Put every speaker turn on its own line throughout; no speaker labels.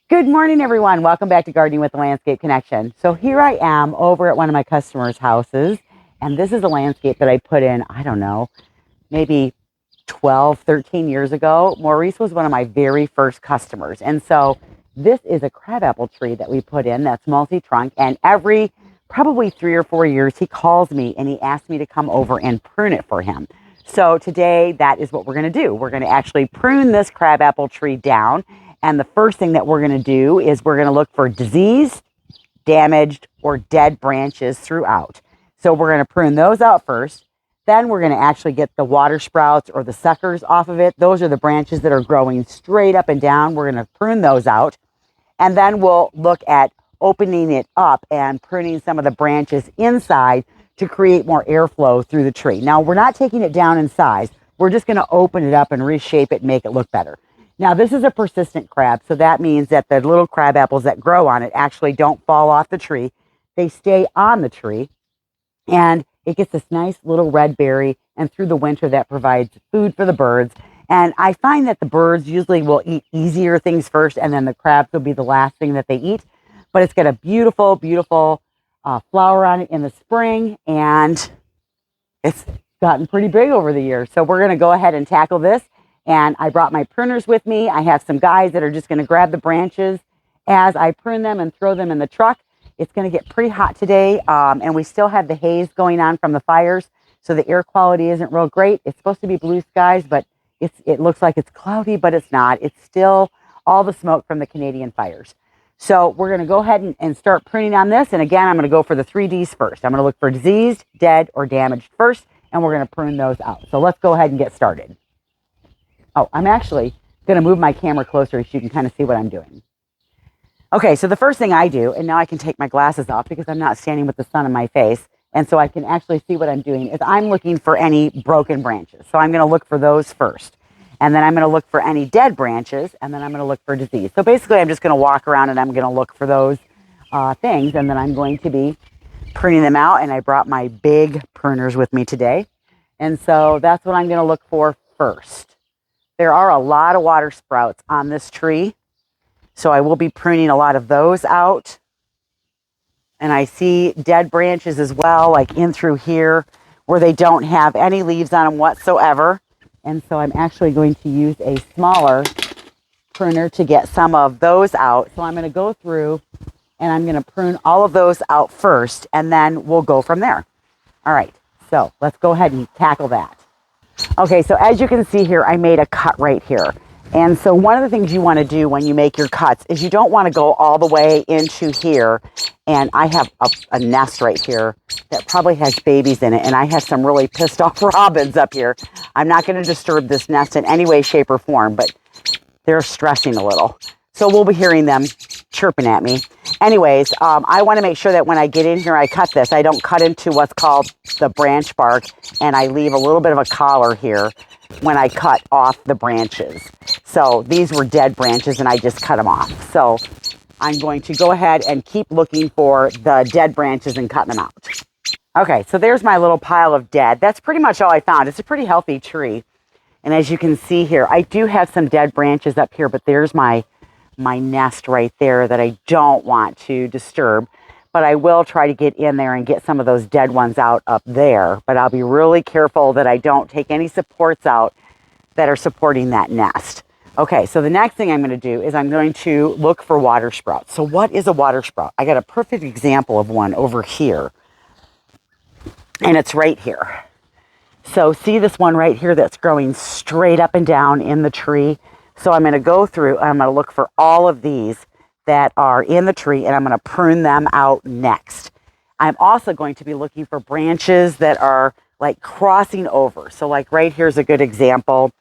Good morning, everyone. Welcome back to Gardening with the Landscape Connection. So here I am over at one of my customers' houses, and this is a landscape that I put in, I don't know, maybe 12, 13 years ago. Maurice was one of my very first customers. And so this is a crabapple tree that we put in that's multi-trunk, and every probably 3 or 4 years, he calls me and he asks me to come over and prune it for him. So today, that is what we're going to do. We're going to actually prune this crabapple tree down. And the first thing that we're going to do is we're going to look for diseased, damaged, or dead branches throughout. So we're going to prune those out first. Then we're going to actually get the water sprouts or the suckers off of it. Those are the branches that are growing straight up and down. We're going to prune those out. And then we'll look at opening it up and pruning some of the branches inside to create more airflow through the tree. Now, we're not taking it down in size. We're just going to open it up and reshape it and make it look better. Now, this is a persistent crab, so that means that the little crab apples that grow on it actually don't fall off the tree. They stay on the tree, and it gets this nice little red berry, and through the winter, that provides food for the birds. And I find that the birds usually will eat easier things first, and then the crabs will be the last thing that they eat. But it's got a beautiful, beautiful flower on it in the spring, and it's gotten pretty big over the years. So we're going to go ahead and tackle this. And I brought my pruners with me. I have some guys that are just going to grab the branches as I prune them and throw them in the truck. It's going to get pretty hot today, and we still have the haze going on from the fires, so the air quality isn't real great. It's supposed to be blue skies, but it looks like it's cloudy, but it's not. It's still all the smoke from the Canadian fires. So we're going to go ahead and start pruning on this. And again, I'm going to go for the 3Ds first. I'm going to look for diseased, dead, or damaged first, and we're going to prune those out. So let's go ahead and get started. Oh, I'm actually going to move my camera closer so you can kind of see what I'm doing. Okay, so the first thing I do, and now I can take my glasses off because I'm not standing with the sun in my face, and so I can actually see what I'm doing, is I'm looking for any broken branches. So I'm going to look for those first. And then I'm going to look for any dead branches, and then I'm going to look for disease. So basically, I'm just going to walk around and I'm going to look for those things, and then I'm going to be pruning them out. And I brought my big pruners with me today. And so that's what I'm going to look for first. There are a lot of water sprouts on this tree, so I will be pruning a lot of those out. And I see dead branches as well, like in through here, where they don't have any leaves on them whatsoever. And so I'm actually going to use a smaller pruner to get some of those out. So I'm going to go through and I'm going to prune all of those out first, and then we'll go from there. All right, so let's go ahead and tackle that. Okay, so as you can see here, I made a cut right here. And so one of the things you want to do when you make your cuts is you don't want to go all the way into here. And I have a nest right here that probably has babies in it. And I have some really pissed off robins up here. I'm not going to disturb this nest in any way, shape, or form, but they're stressing a little. So we'll be hearing them chirping at me. Anyways, I want to make sure that when I get in here, I cut this. I don't cut into what's called the branch bark, and I leave a little bit of a collar here when I cut off the branches. So these were dead branches, and I just cut them off. So I'm going to go ahead and keep looking for the dead branches and cut them out. Okay, so there's my little pile of dead. That's pretty much all I found. It's a pretty healthy tree. And as you can see here, I do have some dead branches up here, but there's my nest right there that I don't want to disturb. But I will try to get in there and get some of those dead ones out up there. But I'll be really careful that I don't take any supports out that are supporting that nest. Okay, so the next thing I'm going to do is I'm going to look for water sprouts. So what is a water sprout? I got a perfect example of one over here. And it's right here. So see this one right here that's growing straight up and down in the tree? So I'm going to go through and I'm going to look for all of these that are in the tree, and I'm going to prune them out next. I'm also going to be looking for branches that are like crossing over. So like right here's a good example.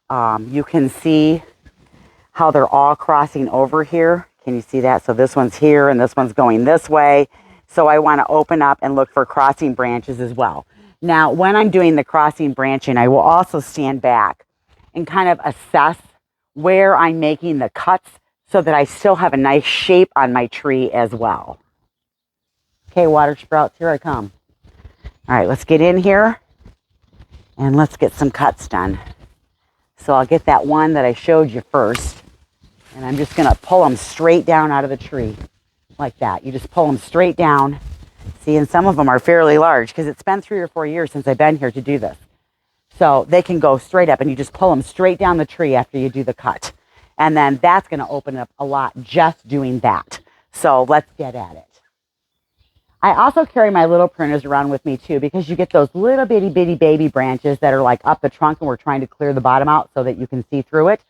You can see how they're all crossing over here. Can you see that? So this one's here and this one's going this way. So I want to open up and look for crossing branches as well. Now, when I'm doing the crossing branching, I will also stand back and kind of assess where I'm making the cuts so that I still have a nice shape on my tree as well. Okay, water sprouts, here I come. All right, let's get in here and let's get some cuts done. So I'll get that one that I showed you first. And I'm just going to pull them straight down out of the tree like that. You just pull them straight down. See, and some of them are fairly large because it's been 3 or 4 years since I've been here to do this. So they can go straight up, and you just pull them straight down the tree after you do the cut. And then that's going to open up a lot just doing that. So let's get at it. I also carry my little pruners around with me too, because you get those little bitty baby branches that are like up the trunk, and we're trying to clear the bottom out so that you can see through it.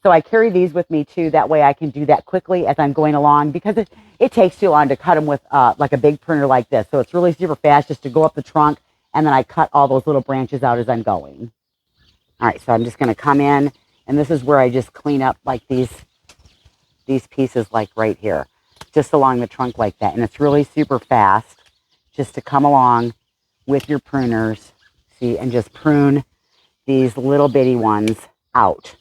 So I carry these with me too. That way I can do that quickly as I'm going along, because it takes too long to cut them with like a big pruner like this. So it's really super fast just to go up the trunk, and then I cut all those little branches out as I'm going. All right, so I'm just going to come in, and this is where I just clean up like these pieces like right here, just along the trunk like that. And it's really super fast just to come along with your pruners, see, and just prune these little bitty ones out.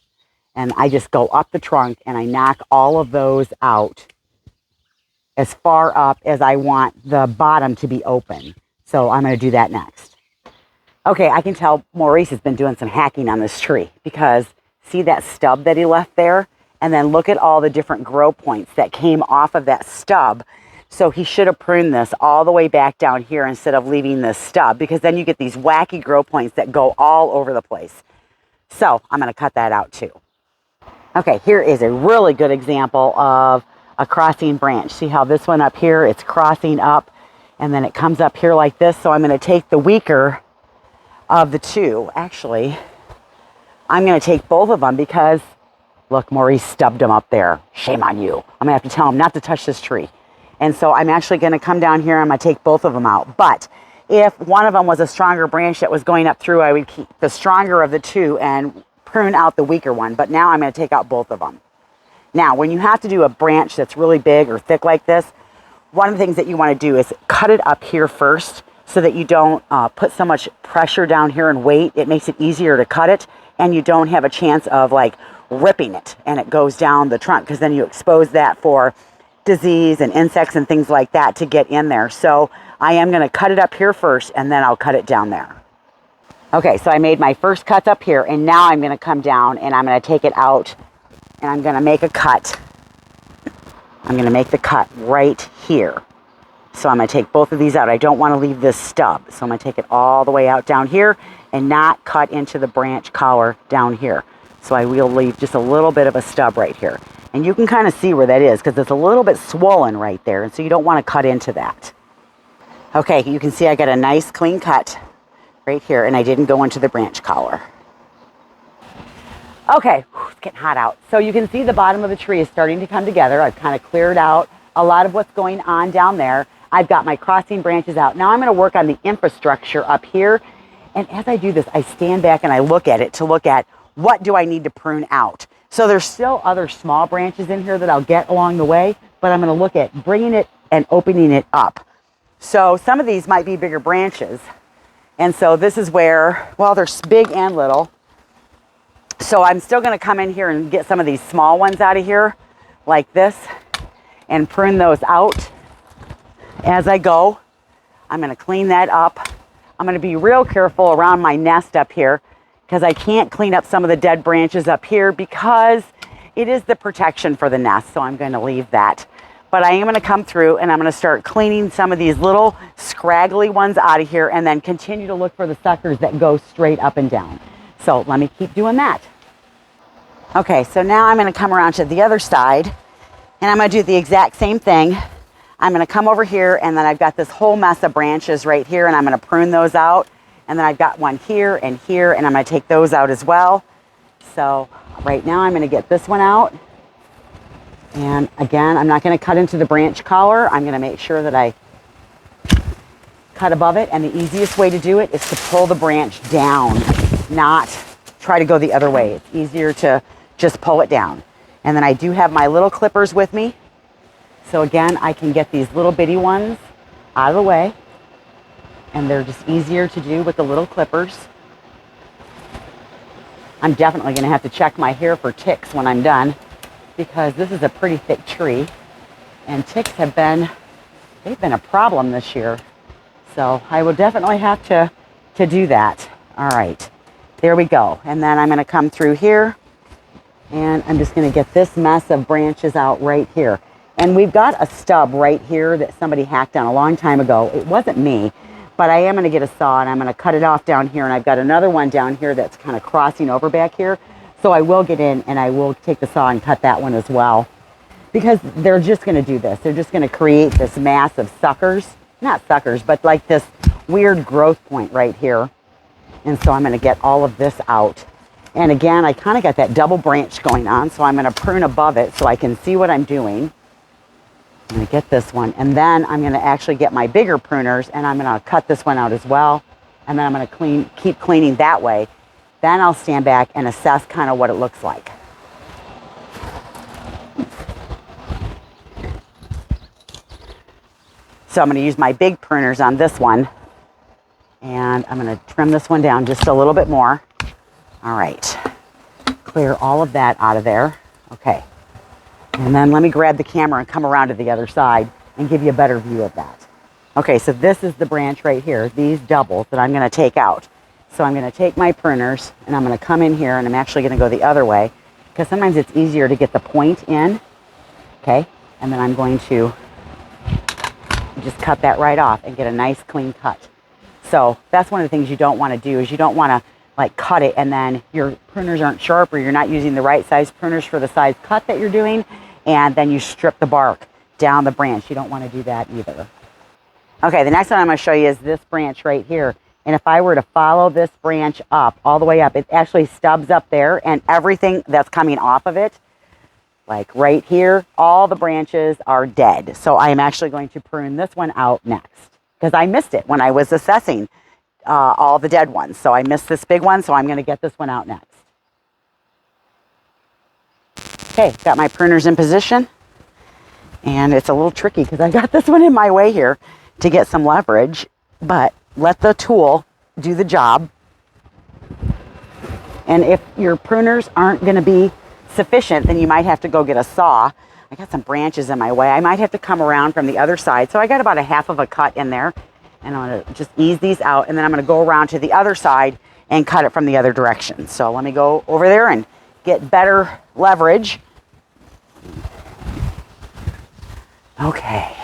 And I just go up the trunk and I knock all of those out as far up as I want the bottom to be open. So I'm going to do that next. Okay, I can tell Maurice has been doing some hacking on this tree, because see that stub that he left there? And then look at all the different grow points that came off of that stub. So he should have pruned this all the way back down here instead of leaving this stub, because then you get these wacky grow points that go all over the place. So I'm going to cut that out too. Okay, here is a really good example of a crossing branch. See how this one up here, it's crossing up, and then it comes up here like this. So I'm going to take the weaker of the two. Actually, I'm going to take both of them, because look, Maurice stubbed them up there. Shame on you. I'm going to have to tell him not to touch this tree. And so I'm actually going to come down here and I'm going to take both of them out. But if one of them was a stronger branch that was going up through, I would keep the stronger of the two and prune out the weaker one. But now I'm going to take out both of them. Now, when you have to do a branch that's really big or thick like this, one of the things that you want to do is cut it up here first, so that you don't put so much pressure down here and weight. It makes it easier to cut it, and you don't have a chance of like ripping it and it goes down the trunk, because then you expose that for disease and insects and things like that to get in there. So I am going to cut it up here first, and then I'll cut it down there. Okay, so I made my first cuts up here, and now I'm going to come down and I'm going to take it out, and I'm going to make a cut. I'm going to make the cut right here. So I'm going to take both of these out. I don't want to leave this stub. So I'm going to take it all the way out down here and not cut into the branch collar down here. So I will leave just a little bit of a stub right here. And you can kind of see where that is, because it's a little bit swollen right there. And so you don't want to cut into that. Okay, you can see I got a nice clean cut right here, and I didn't go into the branch collar. Okay, it's getting hot out. So you can see the bottom of the tree is starting to come together. I've kind of cleared out a lot of what's going on down there. I've got my crossing branches out. Now I'm going to work on the infrastructure up here. And as I do this, I stand back and I look at it to look at what do I need to prune out. So there's still other small branches in here that I'll get along the way, but I'm going to look at bringing it and opening it up. So some of these might be bigger branches. And so this is where, well, there's big and little. So I'm still going to come in here and get some of these small ones out of here like this and prune those out as I go. I'm going to clean that up. I'm going to be real careful around my nest up here, because I can't clean up some of the dead branches up here because it is the protection for the nest. So I'm going to leave that. But I am going to come through and I'm going to start cleaning some of these little scraggly ones out of here, and then continue to look for the suckers that go straight up and down. So let me keep doing that. Okay, so now I'm going to come around to the other side, and I'm going to do the exact same thing. I'm going to come over here, and then I've got this whole mess of branches right here, and I'm going to prune those out. And then I've got one here, and I'm going to take those out as well. So right now I'm going to get this one out. And again, I'm not going to cut into the branch collar. I'm going to make sure that I cut above it. And the easiest way to do it is to pull the branch down, not try to go the other way. It's easier to just pull it down. And then I do have my little clippers with me. So again, I can get these little bitty ones out of the way. And they're just easier to do with the little clippers. I'm definitely going to have to check my hair for ticks when I'm done, because this is a pretty thick tree. And ticks they've been a problem this year. So I will definitely have to do that. All right, there we go. And then I'm going to come through here And I'm just going to get this mess of branches out right here. And we've got a stub right here that somebody hacked on a long time ago. It wasn't me, but I am going to get a saw and I'm going to cut it off down here. And I've got another one down here that's kind of crossing over back here. So I will get in and I will take the saw and cut that one as well. Because they're just going to do this. They're just going to create this mass of suckers. Not suckers, but like this weird growth point right here. And so I'm going to get all of this out. And again, I kind of got that double branch going on. So I'm going to prune above it so I can see what I'm doing. I'm going to get this one, and then I'm going to actually get my bigger pruners, and I'm going to cut this one out as well, and then I'm going to keep cleaning that way. Then I'll stand back and assess kind of what it looks like. So I'm going to use my big pruners on this one, and I'm going to trim this one down just a little bit more. All right, clear all of that out of there. Okay. And then let me grab the camera and come around to the other side and give you a better view of that. Okay, so this is the branch right here, these doubles that I'm going to take out. So I'm going to take my pruners and I'm going to come in here and I'm actually going to go the other way because sometimes it's easier to get the point in. Okay, and then I'm going to just cut that right off and get a nice clean cut. So that's one of the things you don't want to do is you don't want to like cut it and then your pruners aren't sharp or you're not using the right size pruners for the size cut that you're doing. And then you strip the bark down the branch. You don't want to do that either. Okay, the next one I'm going to show you is this branch right here. And if I were to follow this branch up, all the way up, it actually stubs up there. And everything that's coming off of it, like right here, all the branches are dead. So I am actually going to prune this one out next. Because I missed it when I was assessing all the dead ones. So I missed this big one, so I'm going to get this one out next. Okay, got my pruners in position, and it's a little tricky because I got this one in my way here to get some leverage, but let the tool do the job. And if your pruners aren't going to be sufficient, then you might have to go get a saw. I got some branches in my way. I might have to come around from the other side. So I got about a half of a cut in there, and I'm going to just ease these out, and then I'm going to go around to the other side and cut it from the other direction. So let me go over there and get better leverage. Okay,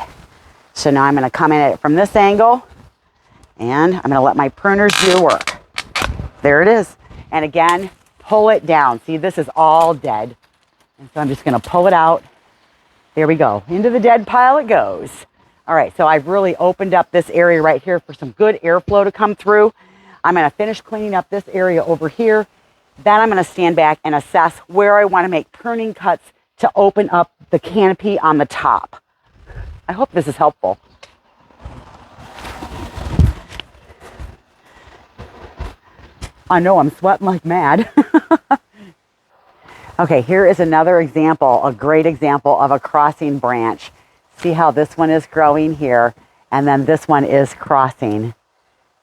so now I'm going to come in at it from this angle, and I'm going to let my pruners do the work. There it is. And again, pull it down. See, this is all dead. And so I'm just going to pull it out. There we go. Into the dead pile it goes. All right, so I've really opened up this area right here for some good airflow to come through. I'm going to finish cleaning up this area over here. Then I'm going to stand back and assess where I want to make pruning cuts to open up the canopy on the top. I hope this is helpful. I know I'm sweating like mad. Okay, here is another example, a great example of a crossing branch. See how this one is growing here, and then this one is crossing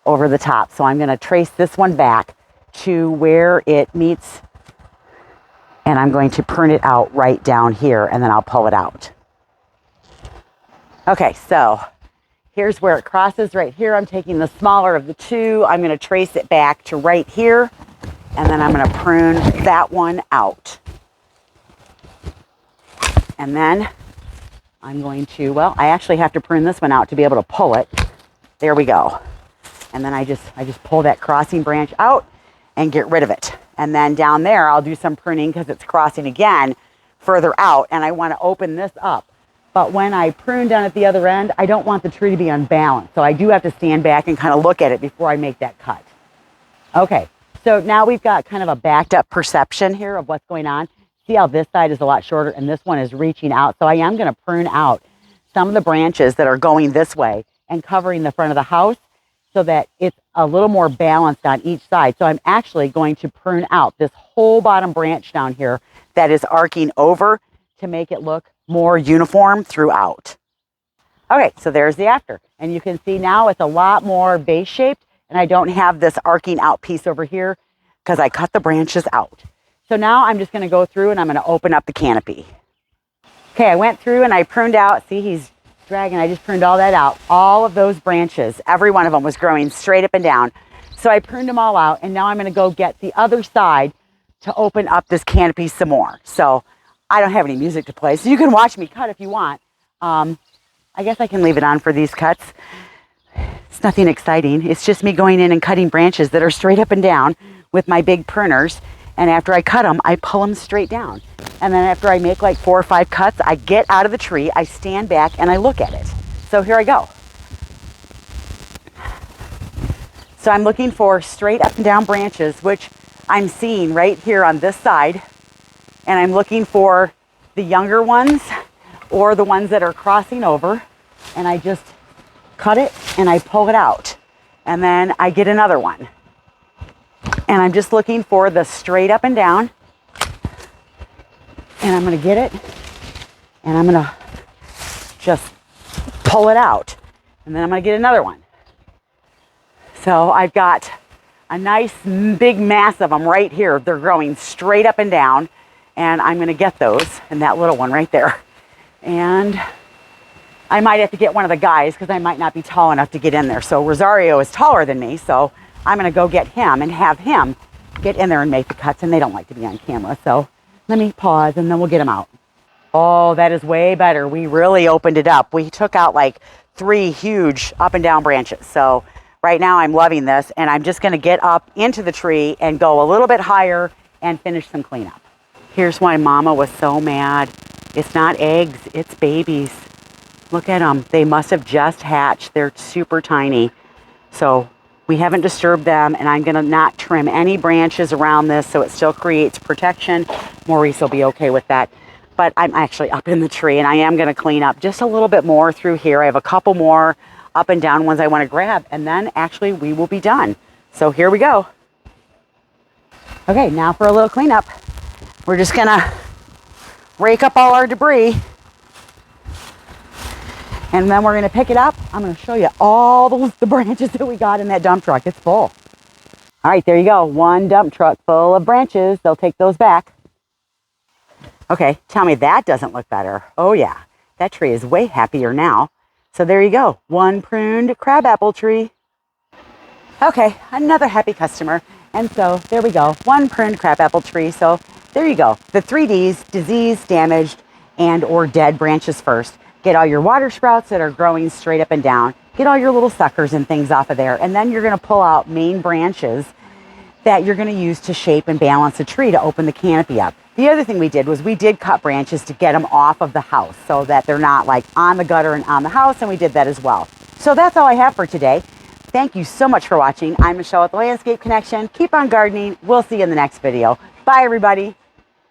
over the top. So I'm going to trace this one back to where it meets, and I'm going to prune it out right down here, and then I'll pull it out. Okay, so here's where it crosses right here. I'm taking the smaller of the two. I'm going to trace it back to right here, and then I'm going to prune that one out. And then I'm going to, well, I actually have to prune this one out to be able to pull it. There we go. And then I just pull that crossing branch out and get rid of it. And then down there, I'll do some pruning because it's crossing again further out, and I want to open this up. But when I prune down at the other end, I don't want the tree to be unbalanced. So I do have to stand back and kind of look at it before I make that cut. Okay, so now we've got kind of a backed up perception here of what's going on. See how this side is a lot shorter and this one is reaching out. So I am going to prune out some of the branches that are going this way and covering the front of the house so that it's a little more balanced on each side. So I'm actually going to prune out this whole bottom branch down here that is arcing over to make it look more uniform throughout. Okay, so there's the after. And you can see now it's a lot more base shaped, and I don't have this arcing out piece over here because I cut the branches out. So now I'm just going to go through and I'm going to open up the canopy. Okay, I went through and I pruned out. See, he's dragging. I just pruned all that out. All of those branches, every one of them was growing straight up and down. So I pruned them all out, and now I'm going to go get the other side to open up this canopy some more. So I don't have any music to play, so you can watch me cut if you want. I guess I can leave it on for these cuts. It's nothing exciting. It's just me going in and cutting branches that are straight up and down with my big pruners. And after I cut them, I pull them straight down. And then after I make like 4 or 5 cuts, I get out of the tree, I stand back, and I look at it. So here I go. So I'm looking for straight up and down branches, which I'm seeing right here on this side. And I'm looking for the younger ones or the ones that are crossing over. And I just cut it and I pull it out. And then I get another one. And I'm just looking for the straight up and down. And I'm going to get it. And I'm going to just pull it out. And then I'm going to get another one. So I've got a nice big mass of them right here. They're growing straight up and down. And I'm going to get those. And that little one right there. And I might have to get one of the guys because I might not be tall enough to get in there. So Rosario is taller than me. So I'm going to go get him and have him get in there and make the cuts. And they don't like to be on camera. So let me pause and then we'll get them out. Oh, that is way better. We really opened it up. We took out like 3 huge up and down branches. So right now I'm loving this. And I'm just going to get up into the tree and go a little bit higher and finish some cleanup. Here's why Mama was so mad. It's not eggs, it's babies. Look at them. They must have just hatched. They're super tiny. So we haven't disturbed them, and I'm going to not trim any branches around this so it still creates protection. Maurice will be okay with that. But I'm actually up in the tree, and I am going to clean up just a little bit more through here. I have a couple more up and down ones I want to grab, and then actually we will be done. So here we go. Okay, now for a little cleanup. We're just going to rake up all our debris. And then we're going to pick it up. I'm going to show you all the branches that we got in that dump truck. It's full. All right, there you go. 1 dump truck full of branches. They'll take those back. Okay, tell me that doesn't look better. Oh yeah, that tree is way happier now. So there you go. 1 pruned crabapple tree. Okay, another happy customer. And so there we go. 1 pruned crabapple tree. So there you go. The 3Ds, diseased, damaged, and or dead branches first. Get all your water sprouts that are growing straight up and down. Get all your little suckers and things off of there. And then you're going to pull out main branches that you're going to use to shape and balance a tree to open the canopy up. The other thing we did was we did cut branches to get them off of the house so that they're not like on the gutter and on the house. And we did that as well. So that's all I have for today. Thank you so much for watching. I'm Michelle with the Landscape Connection. Keep on gardening. We'll see you in the next video. Bye, everybody.